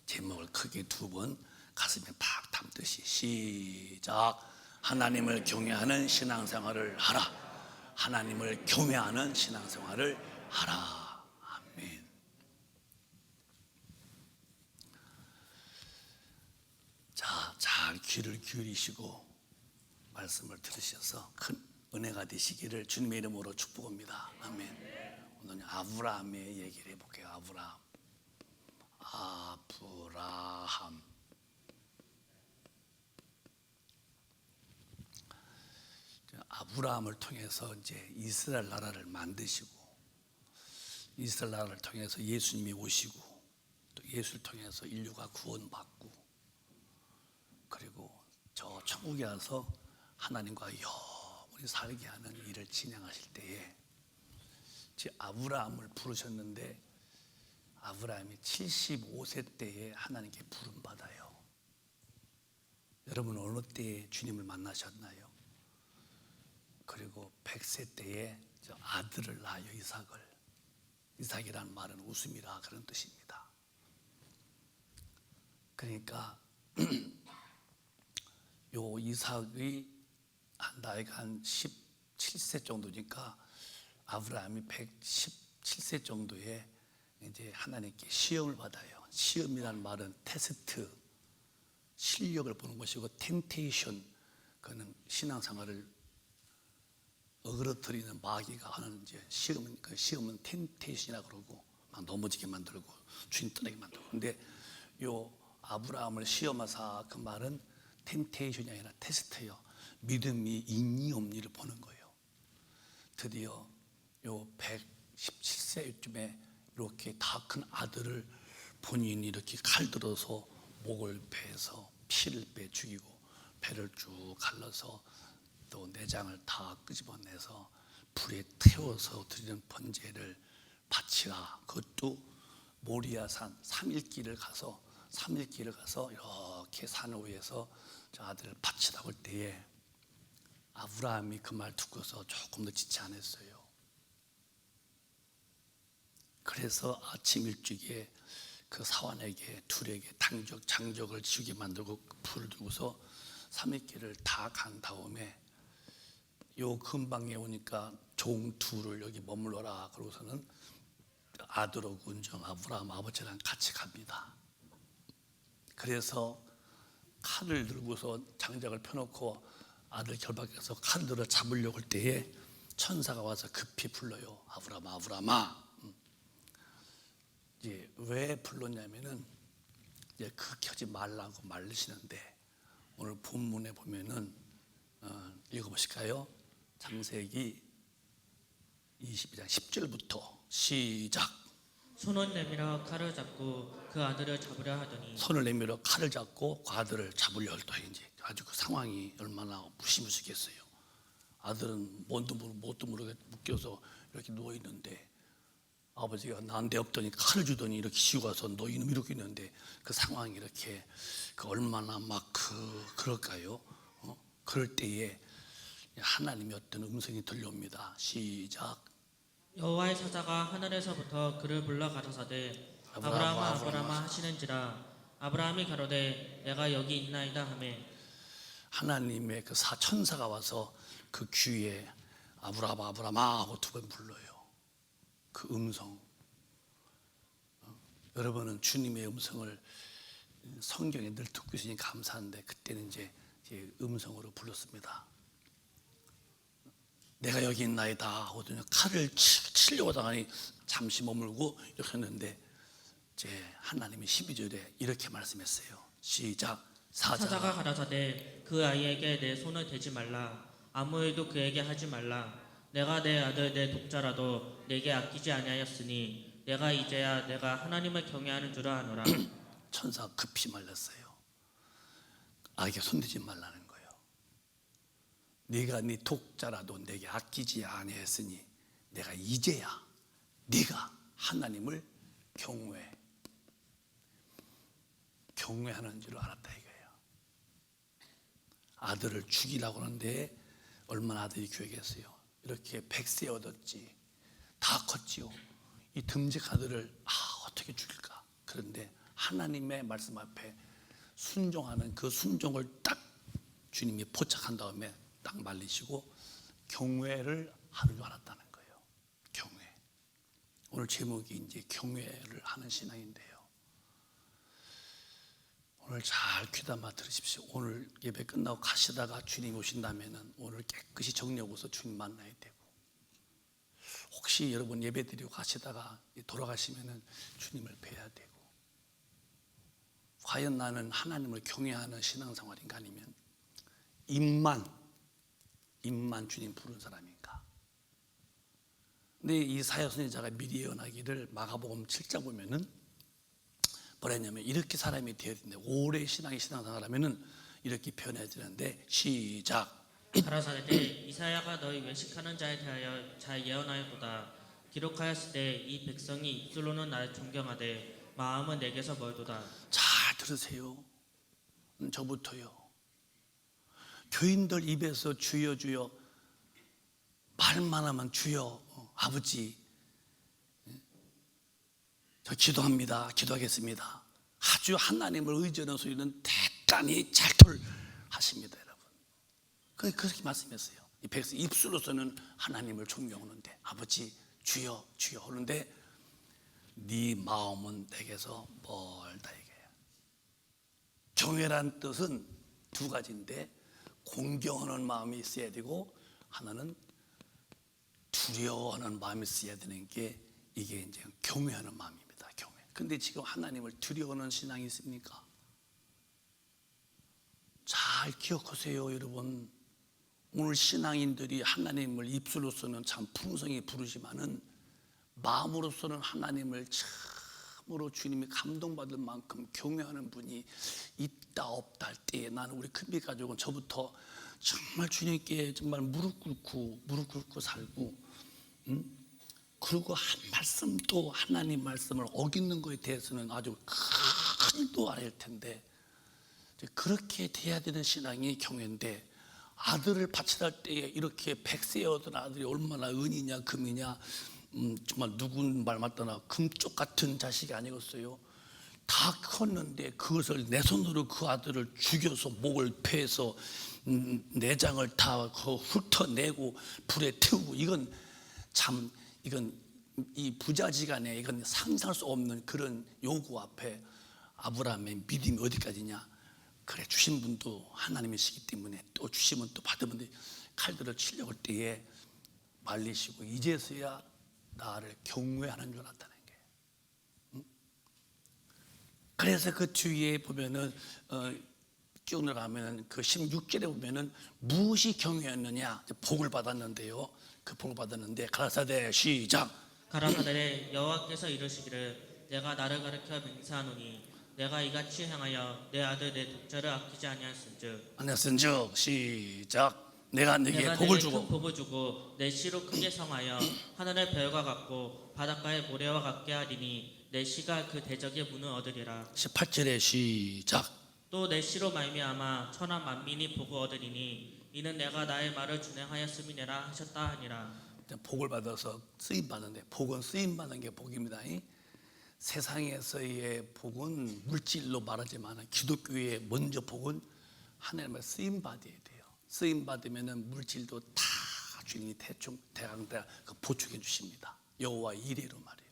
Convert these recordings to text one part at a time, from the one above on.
제목을 크게 2번 가슴에 팍 담듯이 시작. 하나님을 경외하는 신앙생활을 하라. 하나님을 경외하는 신앙생활을 하라. 아멘. 자, 잘 귀를 기울이시고 말씀을 들으셔서 큰 은혜가 되시기를 주님의 이름으로 축복합니다. 아멘. 오늘 아브라함의 얘기를 해볼게요. 아브라함. 아브라함을 통해서 이제 이스라엘 나라를 만드시고, 이스라엘 나라를 통해서 예수님이 오시고, 또 예수를 통해서 인류가 구원받고, 그리고 저 천국에 와서 하나님과 영원히 살게 하는 일을 진행하실 때에 아브라함을 부르셨는데, 아브라함이 75세 때에 하나님께 부름받아요. 여러분 어느 때에 주님을 만나셨나요? 그리고 100세 때에 저 아들을 낳아요. 이삭을. 이삭이라는 말은 웃음이라 그런 뜻입니다. 그러니까 요 이삭의 나이가 한 17세 정도니까 아브라함이 117세 정도에 이제 하나님께 시험을 받아요. 시험이라는 말은 테스트, 실력을 보는 것이고, 템테이션, 그는 신앙생활을 어그러뜨리는 마귀가 하는 이제 시험은, 그 시험은 템테이션이라 그러고, 막 넘어지게 만들고 주인 떠나게 만들고. 근데 요 아브라함을 시험하사, 그 말은 템테이션이 아니라 테스트예요. 믿음이 있니 없니를 보는 거예요. 드디어 요 117세쯤에 이렇게 다 큰 아들을 본인이 이렇게 칼 들어서 목을 베서 피를 빼 죽이고, 배를 쭉 갈라서 또 내장을 다 끄집어내서 불에 태워서 드리는 번제를 바치라. 그것도 모리아산 3일 길을 가서 이렇게 산 위에서 저 아들을 바치라고 할 때에 아브라함이 그 말 듣고서 조금 더 지체 안 했어요. 그래서 아침 일찍에 그 사환에게 둘에게 장적을 지우게 만들고 불을 두고서 3일 길을 다 간 다음에 요 근방에 오니까 종 둘을 여기 머물러라. 그러고서는 아들하고 은정 아브라함 아버지랑 같이 갑니다. 그래서 칼을 들고서 장작을 펴놓고 아들 결박해서 칼을 들어 잡으려고 할 때에 천사가 와서 급히 불러요. 아브라함아, 아브라함아. 이제 왜 불렀냐면은 이제 그렇게 하지 말라고 말리시는데, 오늘 본문에 보면은 읽어보실까요? 창세기 22장 10절부터 시작. 손을 내밀어 칼을 잡고 그 아들을 잡으려 하더니, 손을 내밀어 칼을 잡고 그 아들을 잡으려 하더니, 이제 아주 그 상황이 얼마나 무시무시겠어요. 아들은 뭣도 모르게 묶여서 이렇게 누워 있는데, 아버지가 난데 없더니 칼을 주더니 이렇게 씌고 가서 너 이놈 이렇게 있는데, 그 상황이 이렇게 얼마나 막 그럴까요? 그럴 때에 하나님의 어떤 음성이 들려옵니다. 시작. 여호와의 사자가 하늘에서부터 그를 불러 가라사대, 아브라함아 아브라함아 하시는지라. 아브라함이 가로되 내가 여기 있나이다 하매, 하나님의 그 천사가 와서 그 귀에 아브라함아 아브라함아 하고 2번 불러요. 그 음성. 여러분은 주님의 음성을 성경에 늘 듣고 있으니 감사한데, 그때는 이제 음성으로 불렀습니다. 내가 여기 있나이다 하거든요. 칼을 치려고 하다가니 잠시 머물고 이렇게 했는데, 이제 하나님이 12절에 이렇게 말씀했어요. 시작. 사자가 가라사대 그 아이에게 내 손을 대지 말라. 아무 일도 그에게 하지 말라. 내가 내 아들 내 독자라도 내게 아끼지 아니하였으니 내가 이제야 내가 하나님을 경외하는 줄을 아노라. 천사가 급히 말렸어요. 아이에게 손대지 말라는 거예요. 네가 네 독자라도 내게 아끼지 아니했으니 내가 이제야 네가 하나님을 경외하는 줄 알았다 이거예요. 아들을 죽이라고 하는데 얼마나 아들이 교회겠어요. 이렇게 100세 얻었지, 다 컸지요. 이 듬직 아들을 어떻게 죽일까? 그런데 하나님의 말씀 앞에 순종하는 그 순종을 딱 주님이 포착한 다음에 딱 말리시고 경외를 하는 줄 알았다는 거예요. 경외. 오늘 제목이 이제 경외를 하는 신앙인데요. 오늘 잘 귀담아 들으십시오. 오늘 예배 끝나고 가시다가 주님 오신다면은 오늘 깨끗이 정리하고서 주님 만나야 되고, 혹시 여러분 예배 드리고 가시다가 돌아가시면은 주님을 뵈야 되고, 과연 나는 하나님을 경외하는 신앙생활인가, 아니면 입만 주님 부른 사람인가? 근데 이 사역 선지자가 미리 예언하기를 마가복음 7장 보면은 뭐라 했냐면, 이렇게 사람이 되어야 되는데, 오래 신앙생활하면은 이렇게 표현해야 되는데, 시작. 가라사대 이사야가 너희 외식하는 자에 대하여 잘 예언하였도다. 기록하였을 때 이 백성이 입술로는 나를 존경하되 마음은 내게서 멀도다. 잘 들으세요. 저부터요. 교인들 입에서 주여 주여 말만 하면 주여, 아버지 저 기도합니다, 기도하겠습니다, 아주 하나님을 의지하는 소리는 대단히 잘들 하십니다, 여러분. 그렇게 말씀했어요. 이 백성 입술로서는 하나님을 존경하는데 아버지 주여 주여 하는데 네 마음은 내게서 멀다, 이게요. 경외란 뜻은 두 가지인데, 공경하는 마음이 있어야 되고 하나는 두려워하는 마음이 있어야 되는 게, 이게 이제 경외하는 마음입니다. 경외. 근데 지금 하나님을 두려워하는 신앙이 있습니까? 잘 기억하세요, 여러분. 오늘 신앙인들이 하나님을 입술로서는 참 풍성히 부르지만은 마음으로서는 하나님을 참으로 주님이 감동받을 만큼 경외하는 분이 있다 없다 할 때에, 나는 우리 큰빛 가족은 저부터 정말 주님께 정말 무릎 꿇고 살고, 그리고 한 말씀도 하나님 말씀을 어기는 것에 대해서는 아주 큰일도 안 할 텐데, 그렇게 돼야 되는 신앙이 경외인데, 아들을 바치할 때에 이렇게 100세에 얻은 아들이 얼마나 은이냐 금이냐, 정말 누군 말 맞다나 금쪽 같은 자식이 아니겠어요? 다 컸는데 그것을 내 손으로 그 아들을 죽여서 목을 패서 내장을 다 훑어내고 불에 태우고, 이건 이 부자지간에 이건 상상할 수 없는 그런 요구 앞에 아브라함의 믿음이 어디까지냐? 그래, 주신 분도 하나님이시기 때문에 또 주시면 또 받으면 칼들을 치려고 할 때에 말리시고, 이제서야 나를 경외하는 줄 알았다는 거예요. 그래서 그 뒤에 보면은 쭉 내려가면은 그 16절에 보면은 무엇이 경외였느냐, 복을 받았는데요. 그 복을 받았는데, 가라사대 시작. 가라사대 여호와께서 이르시기를 내가 나를 가리켜 맹세하노니 내가 이같이 행하여 내 아들 내 독자를 아끼지 아니하였은즉 시작. 내가 네게 내가 복을 내게 주고 큰 복을 주고 내 씨로 크게 성하여 하늘의 별과 같고 바닷가의 모래와 같게 하리니 내 씨가 그 대적의 문을 얻으리라. 18절에 시작. 또 내 씨로 말미암아 천하 만민이 복을 얻으리니 이는 내가 나의 말을 준행하였음이니라 하셨다 하니라. 복을 받아서 쓰임 받는데, 복은 쓰임 받는 게 복입니다. 세상에서의 복은 물질로 말하지만 기독교의 먼저 복은 하나님의 쓰임 받아야 돼요. 쓰임 받으면은 물질도 다 주님이 대충 대강대 보충해 주십니다. 여호와 이레로 말이에요.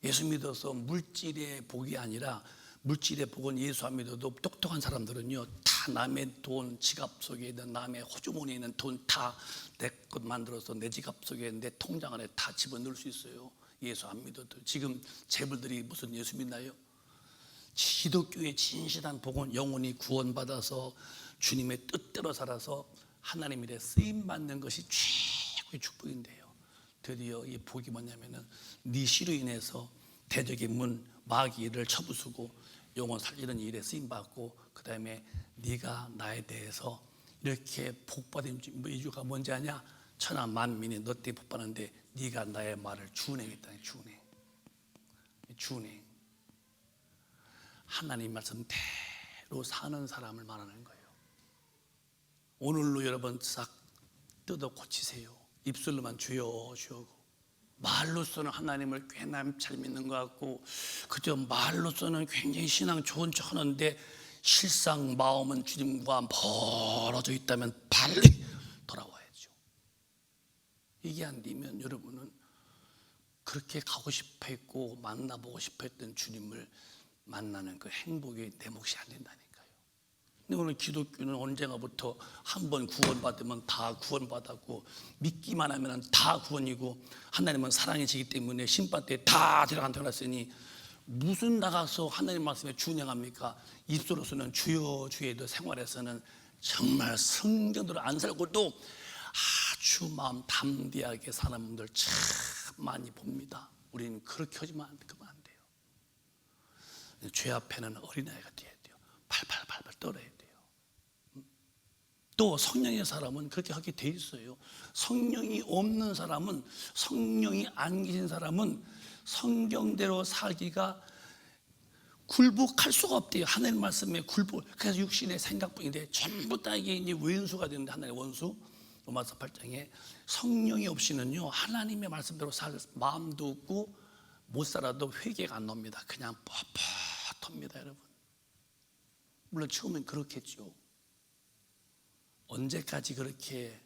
예수 믿어서 물질의 복이 아니라, 물질의 복은 예수 안 믿어도 똑똑한 사람들은요, 다 남의 돈, 지갑 속에 있는, 남의 호주머니에 있는 돈 다 내 것 만들어서 내 지갑 속에, 내 통장 안에 다 집어넣을 수 있어요. 예수 안 믿어도. 지금 재벌들이 무슨 예수 믿나요? 기독교의 진실한 복은 영혼이 구원받아서 주님의 뜻대로 살아서 하나님 일에 쓰임받는 것이 최고의 축복인데요. 드디어 이 복이 뭐냐면은, 네 씨로 인해서 대적의 문 마귀를 쳐부수고 영혼 살리는 일에 쓰임받고, 그 다음에 네가 나에 대해서 이렇게 복받은 이유가 뭔지 아냐? 천하 만민이 너 때문에 복받는데 네가 나의 말을 준행했다. 준행. 하나님 말씀대로 사는 사람을 말하는 거예요. 오늘로 여러분 싹 뜯어 고치세요. 입술로만 주여 주여, 말로서는 하나님을 꽤나 잘 믿는 것 같고 그저 말로서는 굉장히 신앙 좋은 척 하는데 실상 마음은 주님과 멀어져 있다면 빨리 돌아와야죠. 이게 안 되면 여러분은 그렇게 가고 싶어 했고 만나보고 싶어 했던 주님을 만나는 그 행복이 내 몫이 안 된다니까요. 근데 오늘 기독교는 언젠가부터 한번 구원받으면 다 구원받았고 믿기만 하면 다 구원이고 하나님은 사랑이시기 때문에 심판 때 다 들어간다고 했으니 무슨 나가서 하나님 말씀에 준행합니까? 입술로서는 주여 주여도 생활에서는 정말 성경대로 안 살고도 아주 마음 담대하게 사는 분들 참 많이 봅니다. 우리는 그렇게 하지만 안 돼요. 죄 앞에는 어린아이가 돼야 돼요. 팔팔팔팔 떨어야 돼요. 또 성령의 사람은 그렇게 하게 돼 있어요. 성령이 없는 사람은, 성령이 안 계신 사람은 성경대로 살기가 굴복할 수가 없대요. 하나님 말씀에 굴복. 그래서 육신의 생각뿐인데 전부 다 이게 이제 원수가 되는데, 하나님의 원수. 로마서 8장에 성령이 없이는요 하나님의 말씀대로 살 마음도 없고 못 살아도 회개가 안 납니다. 그냥 뻣뻣합니다, 여러분. 물론 처음엔 그렇겠죠. 언제까지 그렇게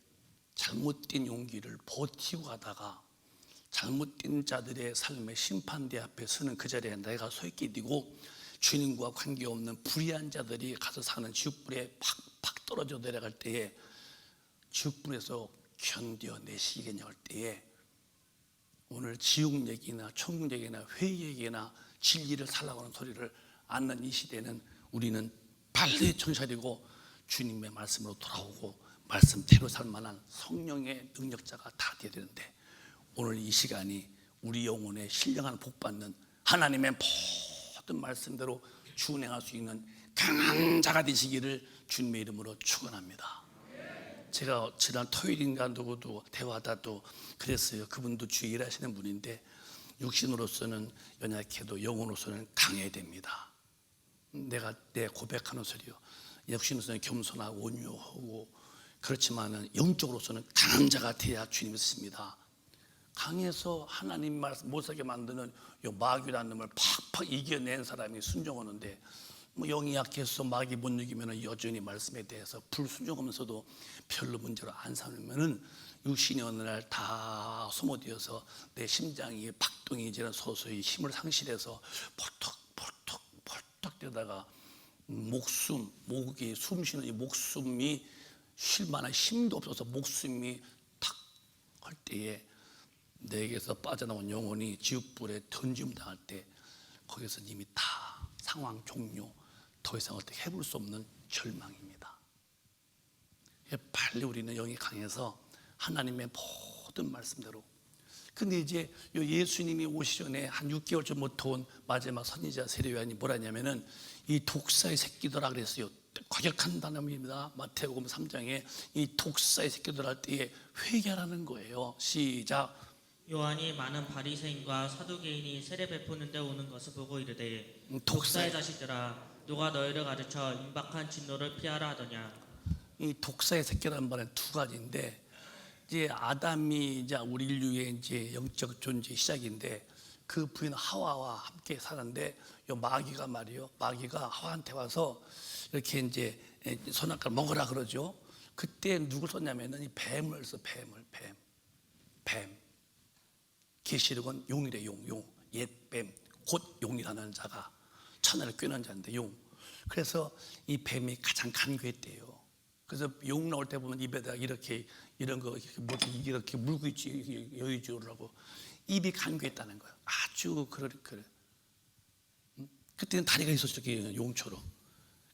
잘못된 용기를 버티고 가다가 잘못된 자들의 삶의 심판대 앞에 서는 그 자리에 내가 서 있게 되고 주님과 관계없는 불의한 자들이 가서 사는 지옥불에 팍팍 떨어져 내려갈 때에 지옥불에서 견뎌내시겠냐 할 때에 오늘 지옥 얘기나 천국 얘기나 회의 얘기나 진리를 살라고 하는 소리를 않는 이 시대는 우리는 빨리 정찰이고 주님의 말씀으로 돌아오고 말씀대로 살 만한 성령의 능력자가 다 되어야 되는데, 오늘 이 시간이 우리 영혼에 신령한 복받는 하나님의 모든 말씀대로 준행할 수 있는 강한 자가 되시기를 주님의 이름으로 축원합니다. 제가 지난 토요일인가 누구도 대화하다도 그랬어요. 그분도 주의 일하시는 분인데 육신으로서는 연약해도 영혼으로서는 강해야 됩니다. 내가 내 고백하는 소리요, 육신으로서는 겸손하고 온유하고 그렇지만은 영적으로서는 강한 자가 돼야 주님이 쓰십니다. 강해서 하나님 말씀 못 살게 만드는 요 마귀라는 놈을 팍팍 이겨낸 사람이 순종하는데, 뭐 영이 약해서 마귀 못 이기면 여전히 말씀에 대해서 불순종하면서도 별로 문제로 안 삼으면은 육신이 어느 날 다 소모되어서 내 심장이 박동이 이제는 서서히 힘을 상실해서 펄떡 되다가 목이 숨 쉬는 이 목숨이 쉴 만한 힘도 없어서 목숨이 탁 할 때에 내게서 빠져나온 영혼이 지옥불에 던짐 당할 때 거기서 이미 다 상황 종료, 더 이상 어떻게 해볼 수 없는 절망입니다. 빨리 우리는 영이 강해서 하나님의 모든 말씀대로. 근데 이제 예수님이 오시기 전에 한 6개월 전부터 온 마지막 선지자 세례요한이 뭐라 했냐면은 이 독사의 새끼들아 그랬어요. 과격한 단어입니다. 마태복음 3장에 이 독사의 새끼들 할 때에 회개하라는 거예요. 시작. 요한이 많은 바리새인과 사두개인이 세례 베푸는 데 오는 것을 보고 이르되 독사의 자식들아 누가 너희를 가르쳐 임박한 진노를 피하라 하더냐. 이 독사의 새끼라는 말은 두 가지인데, 이제 아담이 이제 우리 인류의 이제 영적 존재 시작인데 그 부인 하와와 함께 사는데 요 마귀가 말이요, 마귀가 하와한테 와서 이렇게 이제 선악과를 먹으라 그러죠. 그때 누굴 썼냐면은 이 뱀을 써. 뱀. 계시록은 용이래. 용. 옛뱀 곧 용이라는 자가 천하를 꿰는 자인데 용. 그래서 이 뱀이 가장 간교했대요. 그래서 용 나올 때 보면 입에다가 이렇게 이런 거 이렇게 물고 있지, 여의주라고. 입이 간교했다는 거예요. 아주 그래. 그때는 다리가 있었죠, 용처럼.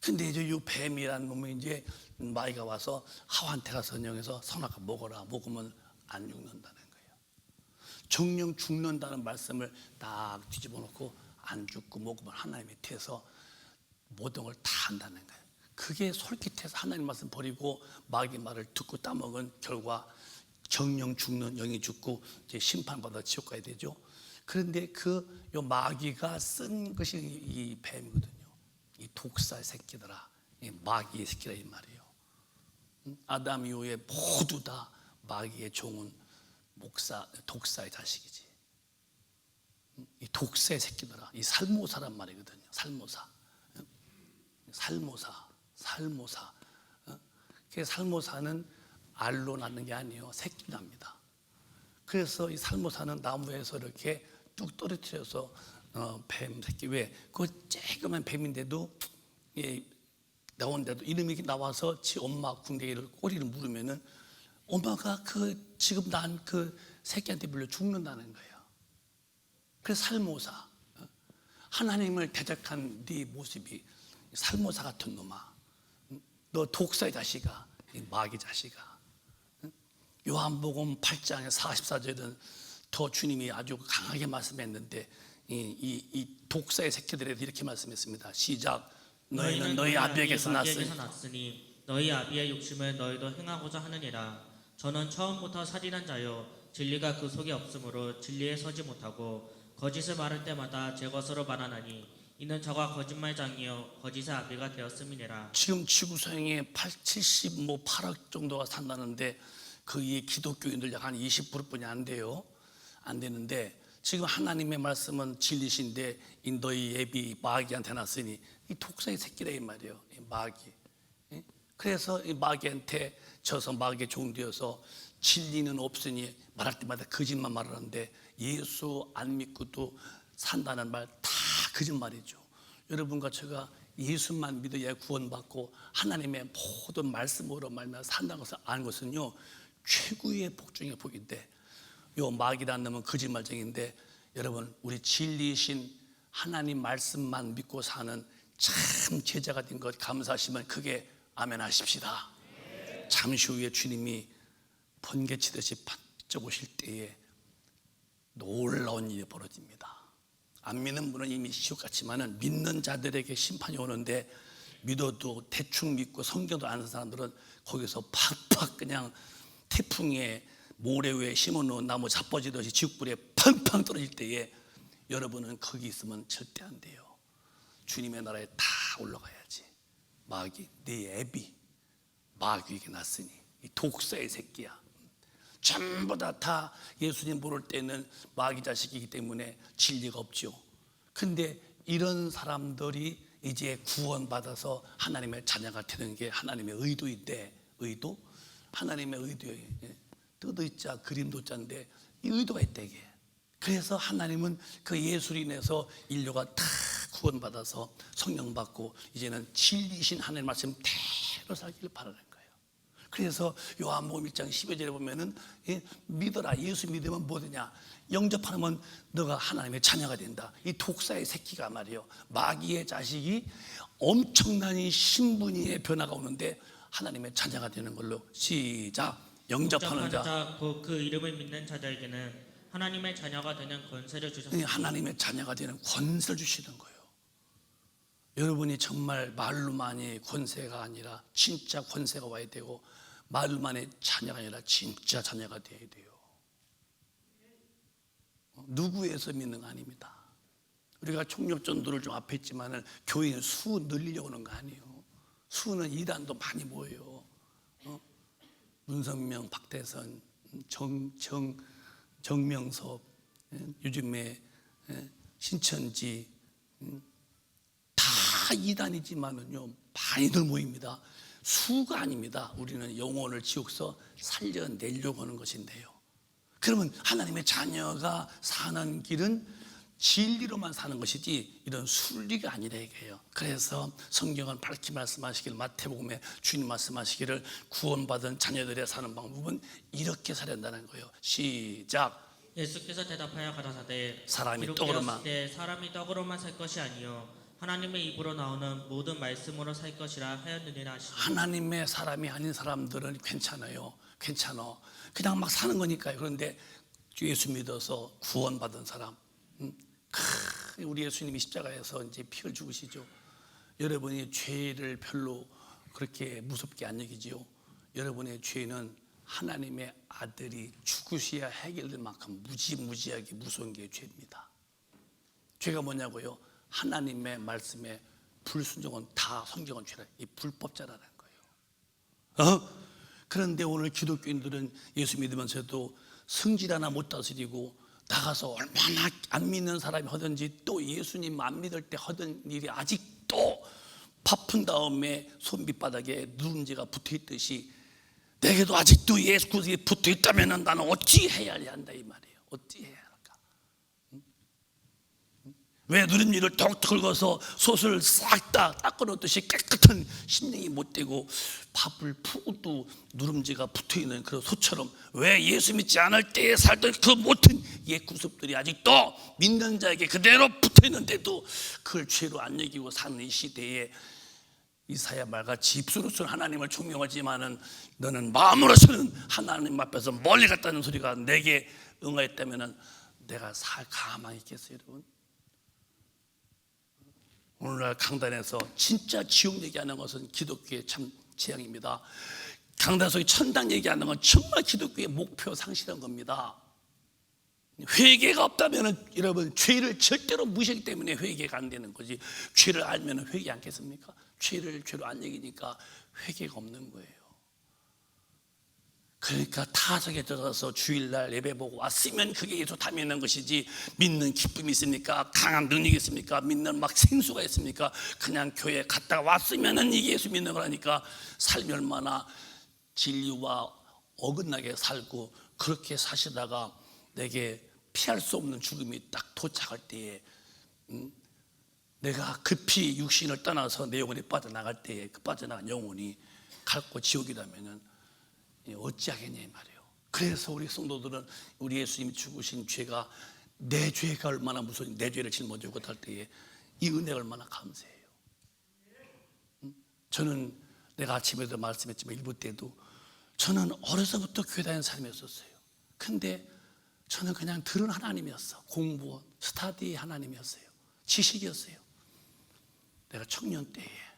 근데 이제 이 뱀이라는 놈이 이제 마귀가 와서 하와한테 가서 선영해서 선악과 먹어라. 먹으면 안 죽는다는 거예요. 정령 죽는다는 말씀을 딱 뒤집어 놓고 안 죽고 먹으면 하나님 밑에서 모든 걸 다 한다는 거예요. 그게 솔깃해서 하나님 말씀 버리고 마귀 말을 듣고 따먹은 결과 정령 죽는 영이 죽고 이제 심판받아 지옥 가야 되죠. 그런데 요 마귀가 쓴 것이 이 뱀이거든요. 이 독사의 새끼들아, 이 마귀의 새끼라 이 말이에요. 아담 이후에 모두 다 마귀의 종은 독사의 자식이지. 이 독사의 새끼들아, 이 살모사란 말이거든요. 살모사. 그 살모사는 알로 낳는 게 아니에요. 새끼 납니다. 그래서 이 살모사는 나무에서 이렇게 뚝 떨어뜨려서 뱀 새끼, 왜? 그 쬐끄만 뱀인데도 나온데도 이름이 나와서 지 엄마 궁뎅이를 꼬리를 물으면은 엄마가 그 지금 난 그 새끼한테 물려 죽는다는 거예요. 그래서 살모사, 하나님을 대적한 네 모습이 살모사 같은 놈아, 너 독사의 자식아, 이 마귀 자식아. 요한복음 8장 44절은 더 주님이 아주 강하게 말씀했는데 이 독사의 새끼들에 대해서 이렇게 말씀했습니다. 시작. 너희는 너희 아비에게서 났으니 너희 아비의 욕심을 너희도 행하고자 하느니라. 저는 처음부터 살인한 자요 진리가 그 속에 없으므로 진리에 서지 못하고 거짓을 말할 때마다 제 것으로 말하나니 이는 저가 거짓말장이요 거짓의 아비가 되었음이니라. 지금 지구상에 8억 정도가 산다는데 그의 기독교인들 약 한 20%뿐이 안 돼요. 안 되는데 지금 하나님의 말씀은 진리신데 이 너희 애비 마귀한테 났으니 이 독사의 새끼라 이 말이에요. 이 마귀. 그래서 이 마귀한테 져서 마귀에 종되어서 진리는 없으니 말할 때마다 거짓말 말하는데 예수 안 믿고도 산다는 말 다 거짓말이죠. 여러분과 제가 예수만 믿어야 구원받고 하나님의 모든 말씀으로 말미암아 산다는 것을 아는 것은요 최고의 복 중의 복인데, 요 마귀라는 놈은 거짓말쟁인데, 여러분 우리 진리이신 하나님 말씀만 믿고 사는 참 제자가 된 것 감사하시면 크게 아멘 하십시다. 잠시 후에 주님이 번개치듯이 반짝 오실 때에 놀라운 일이 벌어집니다. 안 믿는 분은 이미 지옥 같지만은 믿는 자들에게 심판이 오는데, 믿어도 대충 믿고 성경도 아는 사람들은 거기서 팍팍 그냥 태풍에 모래 위에 심어놓은 나무 자빠지듯이 지옥불에 팡팡 떨어질 때에 여러분은 거기 있으면 절대 안 돼요. 주님의 나라에 다 올라가야지. 마귀, 네 애비 마귀에게 났으니 이 독사의 새끼야. 전부 다 예수님 모를 때는 마귀 자식이기 때문에 진리가 없죠. 근데 이런 사람들이 이제 구원받아서 하나님의 자녀가 되는 게 하나님의 의도인데, 의도? 하나님의 의도에 뜯어있자 그림도 자인데 이 의도가 있다 이게. 그래서 하나님은 그 예수로 인해서 인류가 다 구원받아서 성령 받고 이제는 진리신 하나님 말씀 대로 살기를 바라는 거예요. 그래서 요한복음 1장 12절에 보면은 믿어라, 예수 믿으면 뭐 되냐, 영접하면 너가 하나님의 자녀가 된다. 이 독사의 새끼가 말이에요, 마귀의 자식이 엄청난 이 신분의 변화가 오는데 하나님의 자녀가 되는 걸로. 시작. 영접하는 자, 그 이름을 믿는 자들에게는 하나님의 자녀가 되는 권세를 주셨습니다. 하나님의 자녀가 되는 권세를 주시는 거예요. 여러분이 정말 말로만이 권세가 아니라 진짜 권세가 와야 되고, 말로만의 자녀가 아니라 진짜 자녀가 되어야 돼요. 누구에서 믿는 거 아닙니다. 우리가 총력전도를 좀 앞에 했지만은 교회는 수 늘리려고 하는 거 아니에요. 수는 이단도 많이 모여요. 문성명, 박대선, 정명섭, 요즘에 신천지 다 이단이지만은요 많이들 모입니다. 수가 아닙니다. 우리는 영혼을 지옥서 살려내려고 하는 것인데요. 그러면 하나님의 자녀가 사는 길은 진리로만 사는 것이지 이런 순리가 아니라 이게요. 그래서 성경은 밝히 말씀하시길, 마태복음에 주님 말씀하시기를 구원받은 자녀들의 사는 방법은 이렇게 살아야 한다는 거예요. 시작. 예수께서 대답하여 가라사대 사람이 떡으로만 살 것이 아니요 하나님의 입으로 나오는 모든 말씀으로 살 것이라 하였느니라 하시니. 하나님의 사람이 아닌 사람들은 괜찮아요. 괜찮아. 그냥 막 사는 거니까요. 그런데 예수 믿어서 구원받은 사람, 우리 예수님이 십자가에서 이제 피를 죽으시죠. 여러분이 죄를 별로 그렇게 무섭게 안 여기지요. 여러분의 죄는 하나님의 아들이 죽으셔야 해결될 만큼 무지무지하게 무서운 게 죄입니다. 죄가 뭐냐고요? 하나님의 말씀에 불순종은 다 성경은 죄라, 이 불법자라는 거예요. 그런데 오늘 기독교인들은 예수 믿으면서도 성질 하나 못 다스리고 나가서 얼마나 안 믿는 사람이 하든지 또 예수님 안 믿을 때 하던 일이 아직도 바쁜 다음에 손밑바닥에 누룽지가 붙어있듯이 내게도 아직도 예수 그리스도에 붙어있다면 나는 어찌 해야 한다 이 말이에요. 어찌 해야 할까? 왜 누룽지를 톡 긁어서 솥을 싹 다 닦아놓듯이 깨끗한 심령이 못 되고 밥을 푸고도 누룽지가 붙어있는 그런 솥처럼 왜 예수 믿지 않을 때에 살던 그 모든 옛 구습들이 아직도 믿는 자에게 그대로 붙어있는데도 그걸 죄로 안 여기고 사는 이 시대에 이사야 말같이 입술로서는 하나님을 존경하지만은 너는 마음으로서는 하나님 앞에서 멀리 갔다는 소리가 내게 응하였다면은 내가 살 가만히 있겠어요, 여러분? 오늘날 강단에서 진짜 지옥 얘기하는 것은 기독교의 참 재앙입니다. 강단에서 천당 얘기하는 건 정말 기독교의 목표 상실한 겁니다. 회개가 없다면 여러분 죄를 절대로 무시하기 때문에 회개가 안 되는 거지. 죄를 알면 회개 않겠습니까? 죄를 죄로 안 여기니까 회개가 없는 거예요. 그러니까 타석에 들어가서 주일날 예배 보고 왔으면 그게 예수 다 믿는 것이지, 믿는 기쁨이 있습니까? 강한 능력이 있습니까? 믿는 막 생수가 있습니까? 그냥 교회 갔다가 왔으면 이게 예수 믿는 거라니까. 삶이 얼마나 진리와 어긋나게 살고 그렇게 사시다가 내게 피할 수 없는 죽음이 딱 도착할 때에 내가 급히 육신을 떠나서 내 영혼이 빠져나갈 때에 그 빠져나간 영혼이 갈 곳 지옥이라면 어찌하겠냐 이 말이에요. 그래서 우리 성도들은 우리 예수님이 죽으신 죄가 내 죄가 얼마나 무서운지, 내 죄를 짊어지고 갈 때에 이 은혜가 얼마나 감사해요. 저는 내가 아침에도 말씀했지만 일부 때도 저는 어려서부터 교회 다니는 사람이었어요. 근데 저는 그냥 들은 하나님이었어. 공부, 스터디 하나님이었어요. 지식이었어요. 내가 청년 때에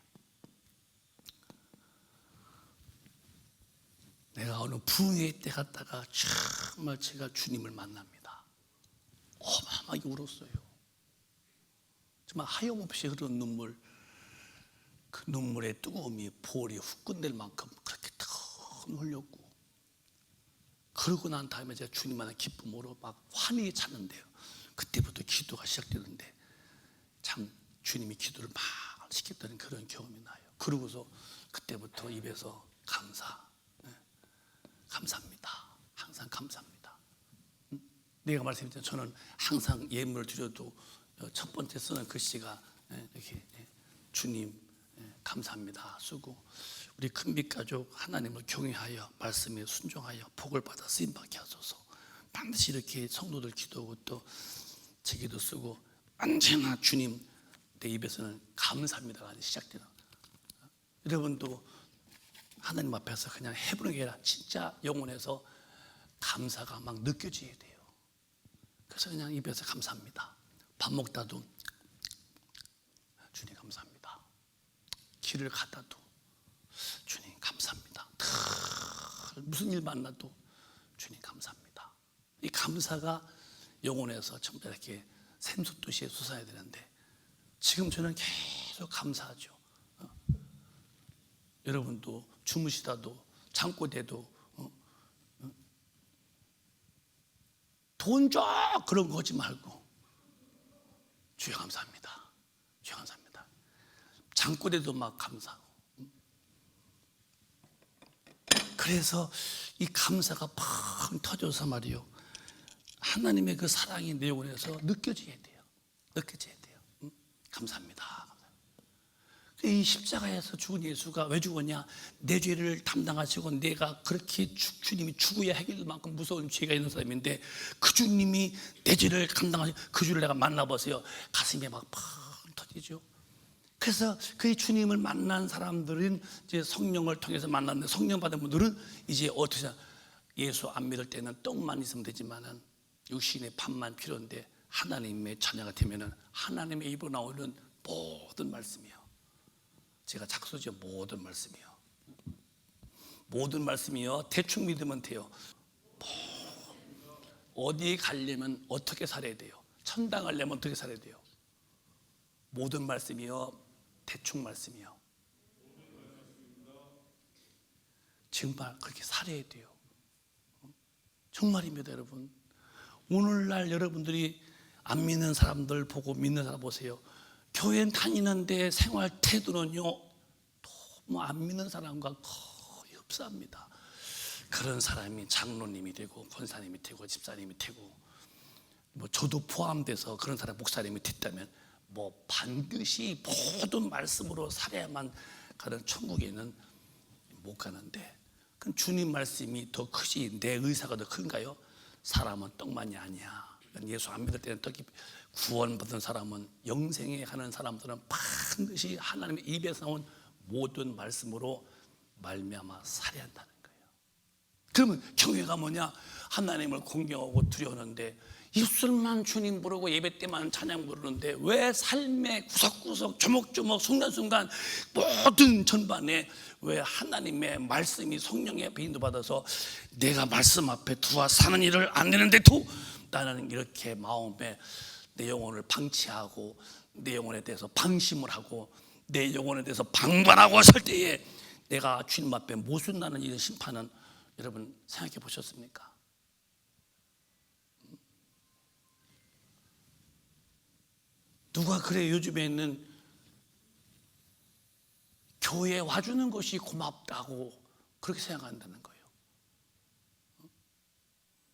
내가 어느 부흥회 때 갔다가 정말 제가 주님을 만납니다. 어마어마하게 울었어요. 정말 하염없이 흐르는 눈물, 그 눈물의 뜨거움이 볼이 훅 끝낼 만큼 그렇게 뜨거운 흘렸고, 그러고 난 다음에 제가 주님 만난 기쁨으로 막 환히 찼는데요. 그때부터 기도가 시작되는데 참 주님이 기도를 막 시켰다는 그런 경험이 나요. 그러고서 그때부터 입에서 감사합니다. 항상 감사합니다. 내가 말씀드렸잖아요. 저는 항상 예물을 드려도 첫 번째 쓰는 글씨가 이렇게 주님 감사합니다 쓰고, 우리 큰빛 가족 하나님을 경외하여 말씀에 순종하여 복을 받아 쓰임받게 하소서. 반드시 이렇게 성도들 기도하고 또 제 기도 쓰고 언제나 주님 내 입에서는 감사합니다가 시작되는. 여러분도 하나님 앞에서 그냥 해보는 게 아니라 진짜 영혼에서 감사가 막 느껴져야 돼요. 그래서 그냥 입에서 감사합니다. 밥 먹다도 주님 감사합니다. 길을 가다도 주님 감사합니다. 무슨 일 만나도 주님 감사합니다. 이 감사가 영혼에서 전부 이렇게 샘솟듯이 솟아야 되는데 지금 저는 계속 감사하죠. 여러분도 주무시다도 잠꼬대도 돈 줘 그런 거 하지 말고 주여 감사합니다. 주여 감사합니다. 잠꼬대도 막 감사하고. 그래서 이 감사가 팍 터져서 말이요, 하나님의 그 사랑이 내 영혼에서 느껴져야 돼요. 느껴져야 돼요. 감사합니다. 이 십자가에서 죽은 예수가 왜 죽었냐? 내 죄를 담당하시고 내가 그렇게 주님이 죽어야 해결될 만큼 무서운 죄가 있는 사람인데 그 주님이 내 죄를 감당하시고 그 주를 내가 만나보세요. 가슴이 막 팍 터지죠. 그래서 그 주님을 만난 사람들은 이제 성령을 통해서 만났는데, 성령 받은 분들은 이제 어떻게 예수 안 믿을 때는 떡만 있으면 되지만은 육신의 밥만 필요한데 하나님의 자녀가 되면은 하나님의 입으로 나오는 모든 말씀이요. 제가 작소죠. 모든 말씀이요. 모든 말씀이요. 대충 믿으면 돼요. 어디에 가려면 어떻게 살아야 돼요? 천당 가려면 어떻게 살아야 돼요? 모든 말씀이요. 대충 말씀이요. 정말 그렇게 살아야 돼요. 정말입니다, 여러분. 오늘날 여러분들이 안 믿는 사람들 보고 믿는 사람 보세요. 교회 다니는데 생활 태도는요 너무 안 믿는 사람과 거의 흡사합니다. 그런 사람이 장로님이 되고 권사님이 되고 집사님이 되고 뭐 저도 포함돼서 그런 사람 목사님이 됐다면 뭐 반드시 모든 말씀으로 살아야만 가는 천국에는 못 가는데, 그럼 주님 말씀이 더 크지 내 의사가 더 큰가요? 사람은 떡만이 아니야. 예수 안 믿을 때는 떡이, 구원받은 사람은 영생에 가는 사람들은 반드시 하나님의 입에서 나온 모든 말씀으로 말미암아 살아야 한다는 거예요. 그러면 교회가 뭐냐? 하나님을 공경하고 두려워하는데 입술만 주님 부르고 예배 때만 찬양 부르는데 왜 삶의 구석구석 조목조목 순간순간 모든 전반에 왜 하나님의 말씀이 성령의 인도받아서 내가 말씀 앞에 두어 사는 일을 안 되는데도 나는 이렇게 마음에 내 영혼을 방치하고 내 영혼에 대해서 방심을 하고 내 영혼에 대해서 방관하고 설 때에 내가 주님 앞에 못 쓴다는 이 심판은 여러분 생각해 보셨습니까? 누가 그래 요즘에는 교회에 와주는 것이 고맙다고 그렇게 생각한다는 거예요.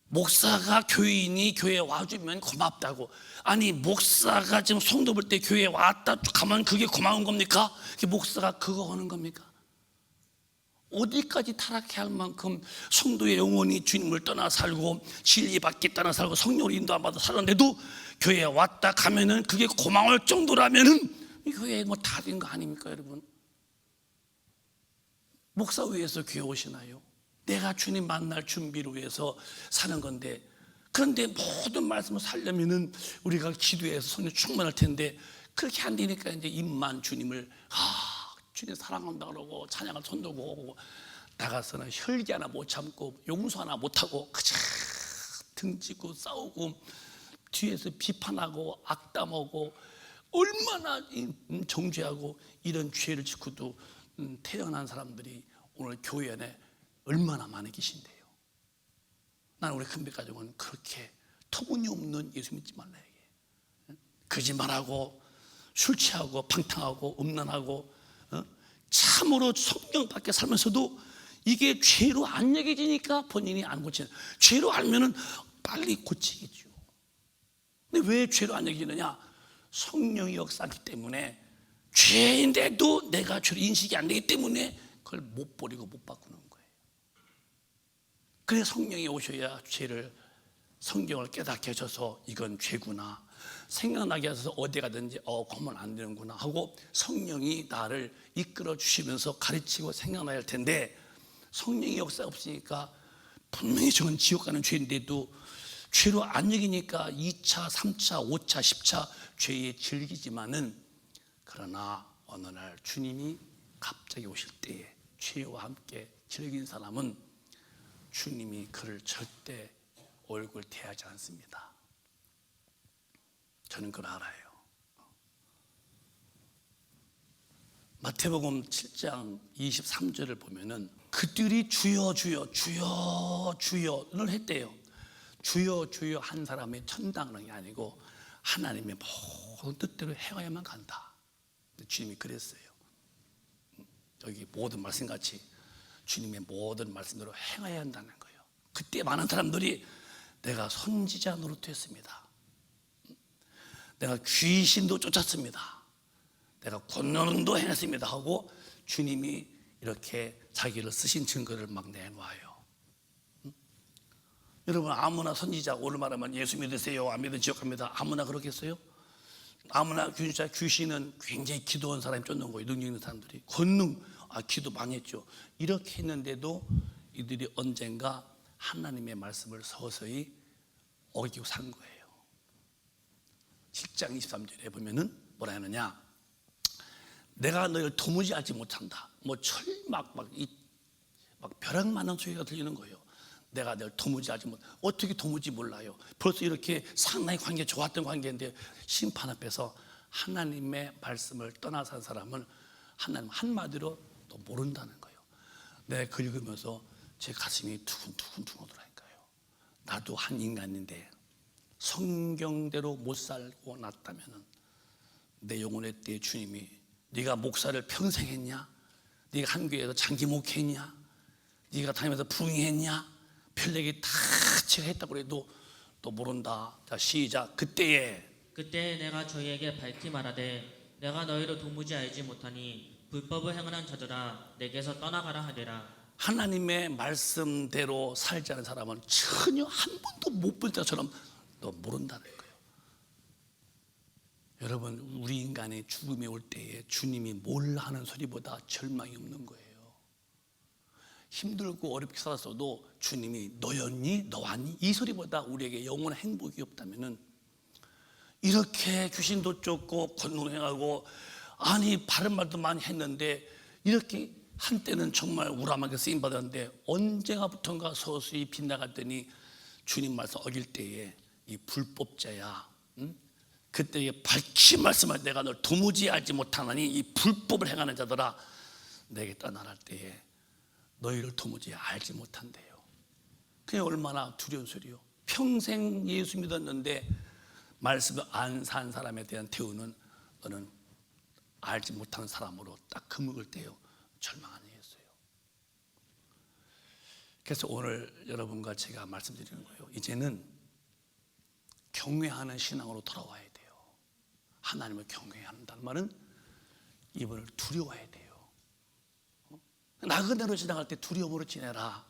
목사가 교인이 교회에 와주면 고맙다고. 아니 목사가 지금 성도 볼 때 교회에 왔다 가면 그게 고마운 겁니까? 목사가 그거 하는 겁니까? 어디까지 타락해야 할 만큼 성도의 영혼이 주님을 떠나 살고 진리 밖에 떠나 살고 성령을 인도 안 받아 살았는데도 교회에 왔다 가면은 그게 고마울 정도라면은 이 교회에 뭐 다 된 거 아닙니까 여러분? 목사 위해서 교회 오시나요? 내가 주님 만날 준비를 위해서 사는 건데, 그런데 모든 말씀을 살려면은 우리가 기도해서 성령 충만할 텐데 그렇게 안 되니까 이제 입만 주님을 주님 사랑한다 그러고 찬양을 손들고 오고 나가서는 혈기 하나 못 참고 용서 하나 못하고 그저 등지고 싸우고 뒤에서 비판하고 악담하고 얼마나 정죄하고 이런 죄를 짓고도 태어난 사람들이 오늘 교회 안에 얼마나 많이 계신데요. 나는 우리 큰배가족은 그렇게 터무니없는 예수 믿지 말라 얘기해. 거짓말하고 술 취하고 방탕하고 음란하고 참으로 성경 밖에 살면서도 이게 죄로 안 여겨지니까 본인이 안 고치는, 죄로 알면은 빨리 고치겠죠. 근데 왜 죄로 안 여겨지느냐? 성령이 역사하기 때문에, 죄인데도 내가 죄로 인식이 안 되기 때문에 그걸 못 버리고 못 바꾸는 거예요. 그래 성령이 오셔야 죄를, 성경을 깨닫게 하셔서 이건 죄구나 생각나게 하셔서 어디 가든지 그러면 안 되는구나 하고 성령이 나를 이끌어 주시면서 가르치고 생각나야 할 텐데, 성령이 역사 없으니까 분명히 저건 지옥 가는 죄인데도 죄로 안 여기니까 2차, 3차, 5차, 10차 죄에 즐기지만은, 그러나 어느 날 주님이 갑자기 오실 때에 죄와 함께 즐긴 사람은 주님이 그를 절대 얼굴 대하지 않습니다. 저는 그걸 알아요. 마태복음 7장 23절을 보면은 그들이 주여 주여 주여 주여를 했대요. 주여 주여 한 사람이 천당 가는 게 아니고 하나님의 모든 뜻대로 행하야만 간다. 주님이 그랬어요. 여기 모든 말씀같이 주님의 모든 말씀대로 행해야 한다는 거예요. 그때 많은 사람들이 내가 선지자 노릇했습니다, 내가 귀신도 쫓았습니다, 내가 권능도 행했습니다 하고 주님이 이렇게 자기를 쓰신 증거를 막 내놓아요. 여러분 아무나 선지자 오늘 말하면 예수 믿으세요 안 믿으면 지옥 갑니다, 아무나 그렇겠어요? 아무나 귀신은 굉장히 기도한 사람이 쫓는 거예요. 능력 있는 사람들이. 권능, 기도 많이 했죠. 이렇게 했는데도 이들이 언젠가 하나님의 말씀을 서서히 어기고 산 거예요. 7장 23절에 보면은 뭐라 하느냐, 내가 너희를 도무지 알지 못한다. 뭐 철막 막 벼락 많은 소리가 들리는 거예요. 내가 너를 도무지 알지 못. 어떻게 도무지 몰라요? 벌써 이렇게 상당히 관계 좋았던 관계인데 심판 앞에서 하나님의 말씀을 떠나 산 사람은 하나님 한마디로 또 모른다는 거예요. 내가 그 읽으면서 제 가슴이 두근두근 하더라니까요. 나도 한 인간인데 성경대로 못 살고 났다면 내 영혼의 때에 주님이 네가 목사를 평생 했냐? 네가 한 교회에서 장기 목회했냐? 네가 다니면서 부흥했냐? 별얘기 다 제가 했다고 해도 또 모른다. 자, 시작. 그때 내가 저희에게 밝히 말하되 내가 너희를 도무지 알지 못하니 불법을 행하는 자들아 내게서 떠나가라 하리라. 하나님의 말씀대로 살지 않은 사람은 전혀 한 번도 못 본 자처럼 너 모른다는 거예요. 여러분, 우리 인간의 죽음이 올 때에 주님이 몰라 하는 소리보다 절망이 없는 거예요. 힘들고 어렵게 살았어도 주님이 너였니? 너 왔니? 이 소리보다 우리에게 영원한 행복이 없다면은 이렇게 귀신도 쫓고 권능행하고 아니 바른 말도 많이 했는데 이렇게 한때는 정말 우람하게 쓰임 받았는데 언젠가부턴가 서서히 빗나갔더니 주님 말씀 어길 때에 이 불법자야, 그때에 밝히 말씀할 내가 널 도무지 알지 못하나니 이 불법을 행하는 자들아 내게 떠나갈 때에 너희를 도무지 알지 못한대요. 그게 얼마나 두려운 소리요. 평생 예수 믿었는데 말씀을 안 산 사람에 대한 대우는 너는 알지 못하는 사람으로 딱 금을 때요 절망 아니겠어요. 그래서 오늘 여러분과 제가 말씀드리는 거예요. 이제는 경외하는 신앙으로 돌아와야 돼요. 하나님을 경외한다는 말은 이분을 두려워해야 돼요. 나그네로 지나갈 때 두려움으로 지내라.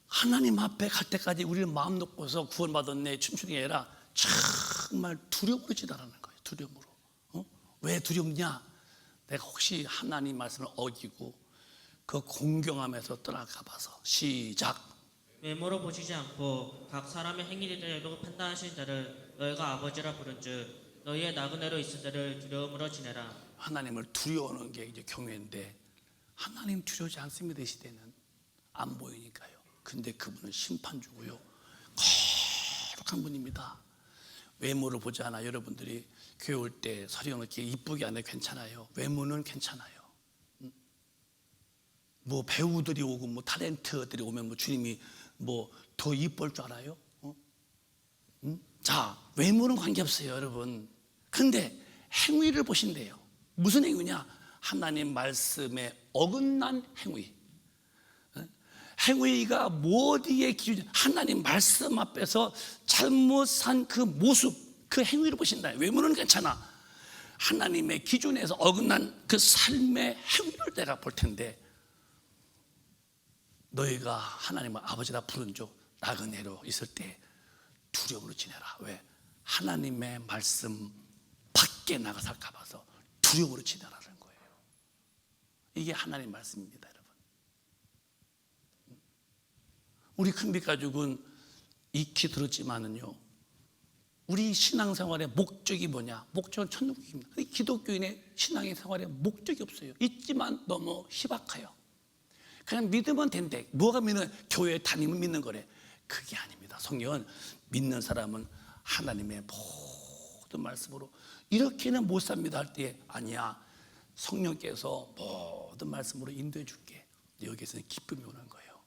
하나님 앞에 갈 때까지 우리를 마음 놓고서 구원받았네 춤추는 게 아니라 정말 두려움으로 지나가는 거예요. 두려움으로. 왜 두렵냐? 내가 혹시 하나님 말씀을 어기고 그 공경함에서 떠나가 봐서. 시작. 외모로 보시지 않고 각 사람의 행위대로 판단하시는 자를 너희가 아버지라 부른즉 너희의 나그네로 있을 자를 두려움으로 지내라. 하나님을 두려워하는 게 이제 경외인데 하나님 두려워하지 않습니다. 이 시대는 안 보이니까요. 근데 그분은 심판주고요 거룩한 분입니다. 외모를 보지 않아. 여러분들이 교회 올 때 서령 이렇게 이쁘게 안 해 괜찮아요. 외모는 괜찮아요. 뭐 배우들이 오고 뭐 탤런트들이 오면 뭐 주님이 뭐 더 이쁠 줄 알아요? 자, 외모는 관계없어요, 여러분. 근데 행위를 보신대요. 무슨 행위냐? 하나님 말씀에 어긋난 행위. 행위가 뭐 어디에 기준? 하나님 말씀 앞에서 잘못 산 그 모습, 그 행위를 보신다. 외모는 괜찮아. 하나님의 기준에서 어긋난 그 삶의 행위를 내가 볼 텐데 너희가 하나님을 아버지라 부른 적 나그네로 있을 때 두려움으로 지내라. 왜? 하나님의 말씀 밖에 나가 살까 봐서 두려움으로 지내라는 거예요. 이게 하나님 말씀입니다, 여러분. 우리 큰빛 가족은 익히 들었지만은요, 우리 신앙생활의 목적이 뭐냐? 목적은 천국입니다. 기독교인의 신앙의 생활에 목적이 없어요. 있지만 너무 희박해요. 그냥 믿으면 된대. 뭐가 믿는? 교회 다니면 믿는 거래. 그게 아닙니다. 성경은 믿는 사람은 하나님의 모든 말씀으로 이렇게는 못 삽니다 할 때 아니야. 성령께서 모든 말씀으로 인도해 줄게. 여기에서는 기쁨이 오는 거예요.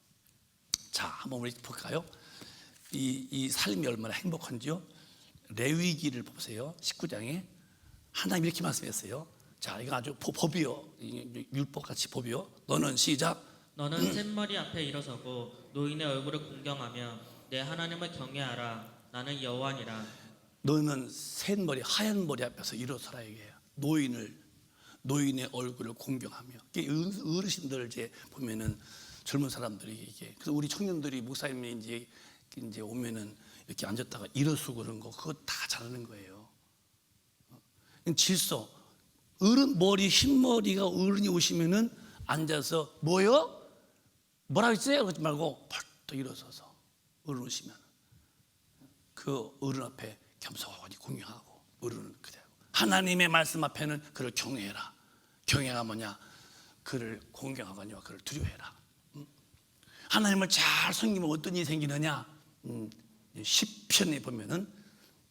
자, 한번 우리 볼까요? 이 삶이 얼마나 행복한지요. 레위기를 보세요. 19장에 하나님 이렇게 말씀했어요. 자, 이거 아주 법이요. 율법같이 법이요. 너는 시작. 너는 샘머리 앞에 일어서고 노인의 얼굴을 공경하며 내 하나님을 경외하라. 나는 여호와니라. 너는 샌머리 하얀 머리 앞에서 일어서라 이게요. 노인의 얼굴을 공경하며. 어르신들 이제 보면은 젊은 사람들이 이게 그래서 우리 청년들이 목사님이 이제 오면은 이렇게 앉았다가 일어서고 그런 거 그거 다 잘하는 거예요. 질서. 어른 머리 흰 머리가 어른이 오시면은 앉아서 뭐요? 뭐라고 했어요? 그러지 말고 벌떡 일어서서 어른 오시면 그 어른 앞에 겸손하게 공경하고 어른은 그대로 하나님의 말씀 앞에는 그를 경외해라. 경외가 뭐냐? 그를 공경하거니와 그를 두려워해라. 하나님을 잘 섬기면 어떤 일이 생기느냐? 시편에 보면은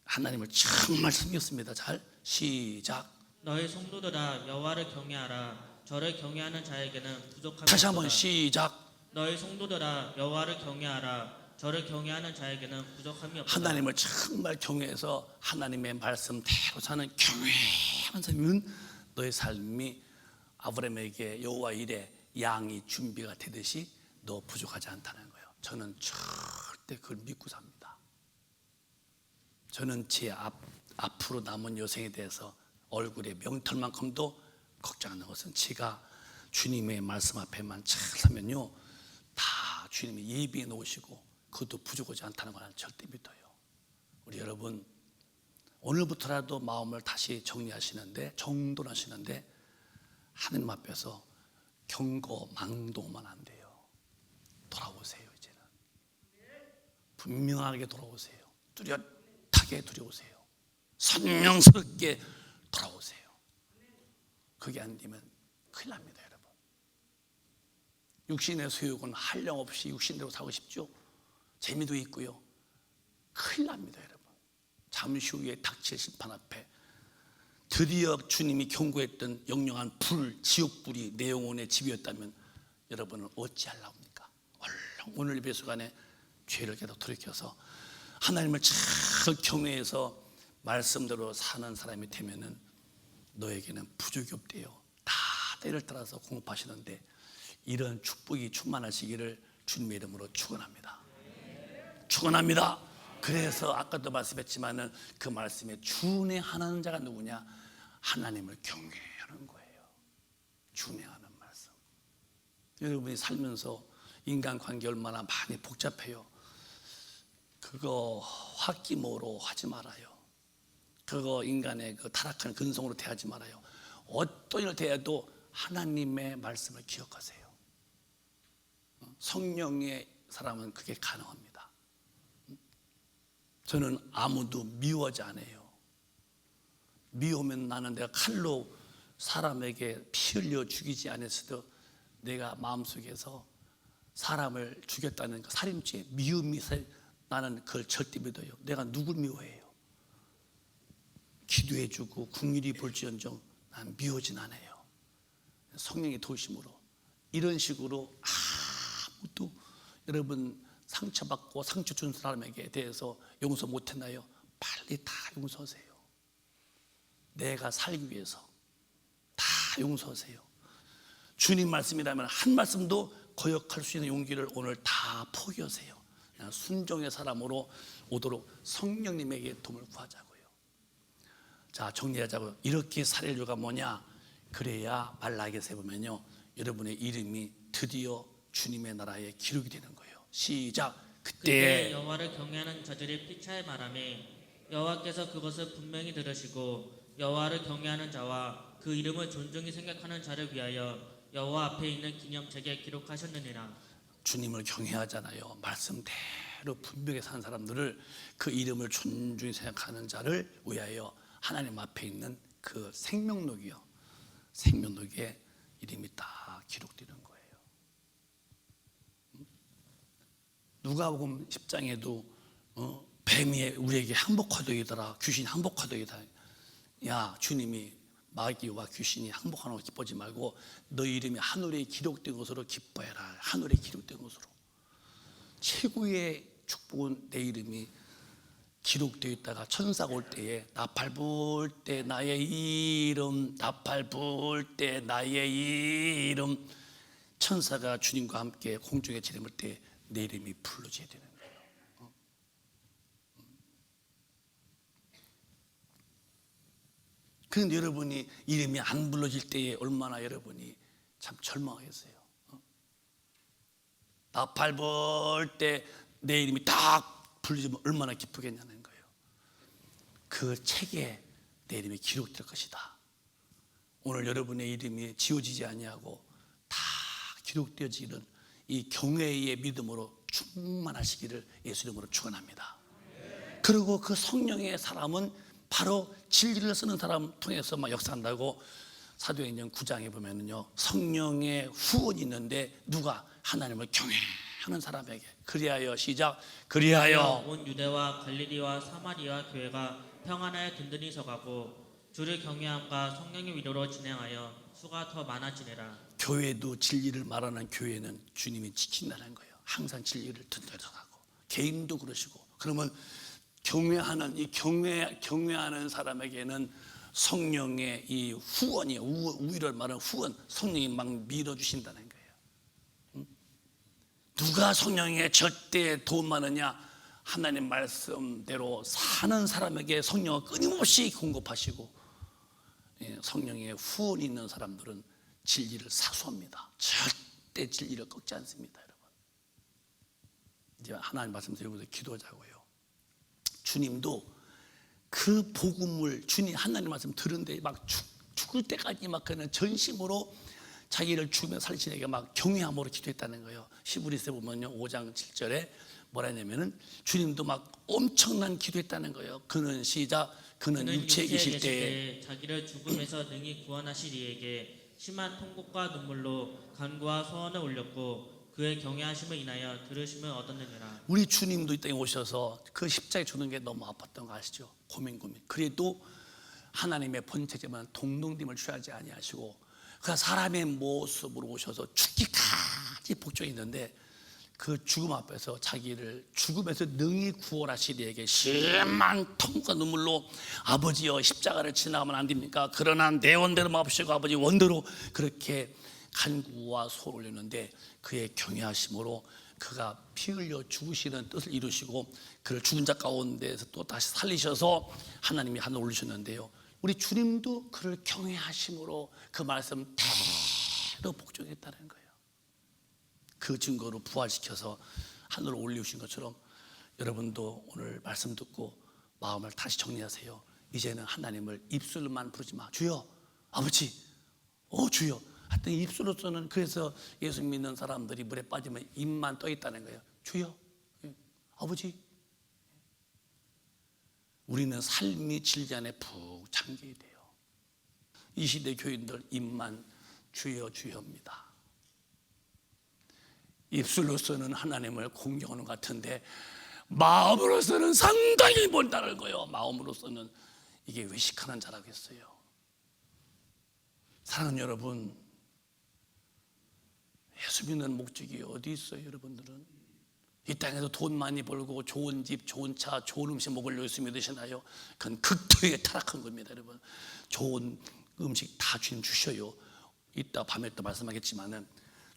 하나님을 정말 섬겼습니다. 잘 시작. 너희 성도들아 여호와를 경외하라. 저를 경외하는 자에게는 부족함이 다시 한번 없도다. 시작. 너희 성도들아 여호와를 경외하라. 저를 경외하는 자에게는 부족함이 없다. 하나님을 정말 경외해서 하나님의 말씀대로 사는 경외하는 삶이면 너의 삶이 아브라함에게 여호와 이래 양이 준비가 되듯이 너 부족하지 않다는 거예요. 저는 절대 그걸 믿고 삽니다. 저는 제 앞으로 남은 여생에 대해서 얼굴에 명털만큼도 걱정하는 것은 제가 주님의 말씀 앞에만 잘 서면요 다 주님이 예비해 놓으시고 그것도 부족하지 않다는 걸 절대 믿어요. 우리 여러분 오늘부터라도 마음을 다시 정리하시는데 정돈하시는데 하나님 앞에서 경거망동만 안 돼요. 돌아오세요. 이제는 분명하게 돌아오세요. 뚜렷하게 돌아오세요. 선명스럽게 돌아오세요. 그게 안 되면 큰일 납니다. 여러분 육신의 소욕은 한량없이 육신대로 살고 싶죠. 재미도 있고요. 큰일 납니다. 여러분 잠시 후에 닥칠 심판 앞에 드디어 주님이 경고했던 영영한 불, 지옥불이 내 영혼의 집이었다면 여러분은 어찌하려합니까? 얼른 오늘 예배 시간에 죄를 계속 돌이켜서 하나님을 잘 경외해서 말씀대로 사는 사람이 되면은 너에게는 부족이 없대요. 다 때를 따라서 공급하시는데 이런 축복이 충만하시기를 주님의 이름으로 축원합니다. 축원합니다. 그래서 아까도 말씀했지만은 그 말씀에 준행하는 자가 누구냐? 하나님을 경외하는 거예요. 준행하는 말씀. 여러분이 살면서 인간관계 얼마나 많이 복잡해요. 그거 홧김으로 하지 말아요. 그거 인간의 그 타락한 근성으로 대하지 말아요. 어떤 일을 대해도 하나님의 말씀을 기억하세요. 성령의 사람은 그게 가능합니다. 저는 아무도 미워하지 않아요. 미우면 나는 내가 칼로 사람에게 피 흘려 죽이지 않았어도 내가 마음속에서 사람을 죽였다는 그 살인죄 미움이 나는 그걸 절대 믿어요. 내가 누굴 미워해요? 기도해주고 국률이 볼지언정 난 미워진 않아요. 성령의 도심으로 이런 식으로 아무도 여러분 상처받고 상처 준 사람에게 대해서 용서 못했나요? 빨리 다 용서하세요. 내가 살기 위해서 다 용서하세요. 주님 말씀이라면 한 말씀도 거역할 수 있는 용기를 오늘 다 포기하세요. 그냥 순종의 사람으로 오도록 성령님에게 도움을 구하자고요. 자, 정리하자고요. 이렇게 살 이유가 뭐냐? 그래야 말라기서에 보면요 여러분의 이름이 드디어 주님의 나라에 기록이 되는 거예요. 시작. 그때 여호와를 경외하는 자들이 피차에 말하매 여호와께서 그것을 분명히 들으시고 여호와를 경외하는 자와 그 이름을 존중히 생각하는 자를 위하여 여호와 앞에 있는 기념책에 기록하셨느니라. 주님을 경외하잖아요. 말씀대로 분명히 사는 사람들을 그 이름을 존중히 생각하는 자를 위하여 하나님 앞에 있는 그 생명록이요. 생명록에 이름이 다 기록되는 거예요. 누가복음 10장에도 뱀이 우리에게 항복화되이더라. 귀신이 항복화되이더라. 야, 주님이 마귀와 귀신이 항복하는 거 기뻐하지 말고 너 이름이 하늘에 기록된 것으로 기뻐해라. 하늘에 기록된 것으로. 최고의 축복은 내 이름이 기록되어 있다가 천사가 올 때에 나팔 불 때 나의 이름, 나팔 불 때 나의 이름, 천사가 주님과 함께 공중에 지름을 때 내 이름이 불러져야 되는 거예요. 그런데 여러분이 이름이 안 불러질 때에 얼마나 여러분이 참 절망하겠어요. 나팔 불 때 내 이름이 딱 불리면 얼마나 기쁘겠냐는 거예요. 그 책에 내 이름이 기록될 것이다. 오늘 여러분의 이름이 지워지지 아니하고 다 기록되어지는 이 경외의 믿음으로 충만하시기를 예수 이름으로 축원합니다. 그리고 그 성령의 사람은 바로 진리를 쓰는 사람 통해서 막 역사한다고 사도행전 9장에 보면은요 성령의 후원이 있는데 누가 하나님을 경외하는 사람에게 그리하여 시작 그리하여 온 유대와 갈릴리와 사마리아 교회가 평안하여 든든히 서가고 주를 경외함과 성령의 위로로 진행하여 수가 더 많아지니라. 교회도 진리를 말하는 교회는 주님이 지킨다는 거예요. 항상 진리를 든든히 서가고 개인도 그러시고. 그러면 경외하는 사람에게는 성령의 이 후원이, 우위를 말하는 후원, 성령이 막 밀어주신다는 거예요. 누가 성령의 절대 도움 많으냐? 하나님 말씀대로 사는 사람에게 성령을 끊임없이 공급하시고, 성령의 후원이 있는 사람들은 진리를 사수합니다. 절대 진리를 꺾지 않습니다, 여러분. 이제 하나님 말씀 드리고서 기도하자고요. 주님도 그 복음을, 주님 하나님 말씀 들은데 막 죽을 때까지 막 그냥 전심으로 자기를 죽으며 살리시는 막 경외함으로 기도했다는 거예요. 히브리서에 보면요, 5장 7절에 뭐라 했냐면은 주님도 막 엄청난 기도했다는 거예요. 그는 시작, 그는 육체에 계실 때에 자기를 죽음에서 능히 구원하실 이에게 심한 통곡과 눈물로 간구와 소원을 올렸고 그의 경외하심을 인하여 들으심을 얻었느니라. 우리 주님도 이 땅에 오셔서 그 십자가에 주는 게 너무 아팠던 거 아시죠? 고민. 그래도 하나님의 본체지만 동등됨을 취하지 아니하시고 그 사람의 모습으로 오셔서 죽기까지 복종했는데, 그 죽음 앞에서 자기를 죽음에서 능히 구원하실 이에게 심한 통과 눈물로 아버지여 십자가를 지나가면 안 됩니까? 그러나 내 원대로 마옵시고 아버지 원대로, 그렇게 간구와 소를 올렸는데 그의 경외하심으로 그가 피 흘려 죽으시는 뜻을 이루시고 그를 죽은 자 가운데서 또 다시 살리셔서 하나님이 하늘 올리셨는데요, 우리 주님도 그를 경외하심으로 그 말씀 대로 복종했다는 거예요. 그 증거로 부활시켜서 하늘로 올리신 것처럼 여러분도 오늘 말씀 듣고 마음을 다시 정리하세요. 이제는 하나님을 입술로만 부르지 마. 주여, 아버지, 주여. 하여튼 입술로서는, 그래서 예수 믿는 사람들이 물에 빠지면 입만 떠 있다는 거예요. 주여, 아버지. 우리는 삶이 질지 안에 푹 잠겨야 돼요. 이 시대 교인들 입만 주여 주여입니다. 입술로서는 하나님을 공경하는 것 같은데 마음으로서는 상당히 멀다는 거예요. 마음으로서는 이게 외식하는 자라겠어요. 사랑하는 여러분, 예수 믿는 목적이 어디 있어요? 여러분들은 이 땅에서 돈 많이 벌고 좋은 집, 좋은 차, 좋은 음식 먹으려고 예수 믿으시나요? 그건 극도의 타락한 겁니다, 여러분. 좋은 음식 다 주님 주셔요. 이따 밤에 또 말씀하겠지만은